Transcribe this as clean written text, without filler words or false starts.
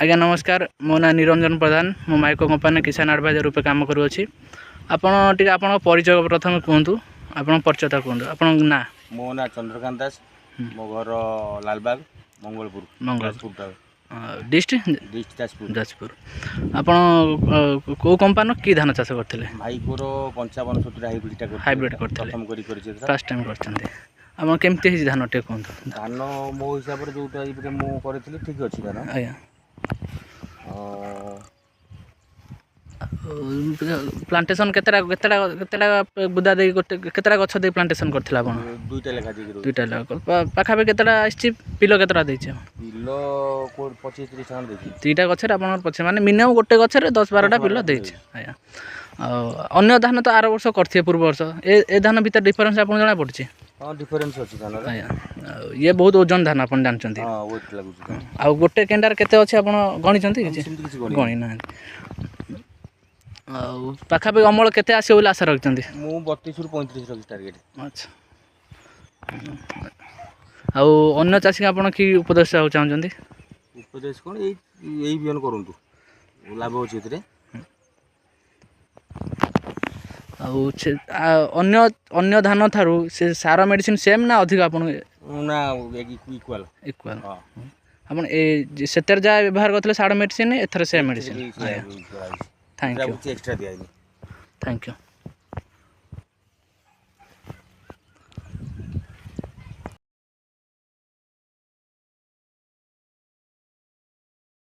आज्ञा नमस्कार मो ना निरंजन प्रधान मो माइको कंपानी किसान एडवाइजर रूप काम करुँची आपण टे आप परिचय प्रथम कहतु आप परिचयता कहतु आप ना मो ना चंद्रकांत दास मो घर लालबाग मंगलपुर मंगलपुर डिस्ट्रिक्ट जाजपुर आप कौ कंपानी कि धान चाष करते भाई को 55 हाइब्रिड करते फर्स्ट टाइम करते आप केमती धान टे कहतु धान मो हिसाब से जो मुझे ठीक अच्छी धान आज्ञा प्लांटेशन केतटा गुदा दे केतटा गछ दे प्लांटेशन करथिला आपण दुईटा लेखा दे दुईटा लेखा पाखा केतटा आछि पिलो केतटा दैछ पिलो को 25 30 खान दैछ तीटा गछ रे आपण पछे माने मिनिमम गोटे गछ रे 10 12टा पिलो दैछ आया अन्य धान तो आर वर्ष करथिए पूर्व वर्ष ए धान भीतर डिफरेंस आपण जणा पड़छि हां डिफरेंस अछि धान रे आया ये बहुत ओजन धान आपण जानचंती हां वेट लागुछि आ गोटे केंडार केते अछि आपण गणिचंती गणि ना पाखापाखि अमल केते आसे बोली आशा रखते मु 32 रु 35 रखी टार्गेट अच्छा अन्य चाषी आपण कि उपदेश चाहते उपदेश कौन यही बिहन करूँ लाभ अच्छे एथिरे अन्य अन्य धान थारु से सार मेडिसिन सेम ना अधिक आपण ना इक्वल इक्वल आपण ए सेतर जा व्यवहार करथले सार medicine either same medicine thank you extra दिया थैंक यू।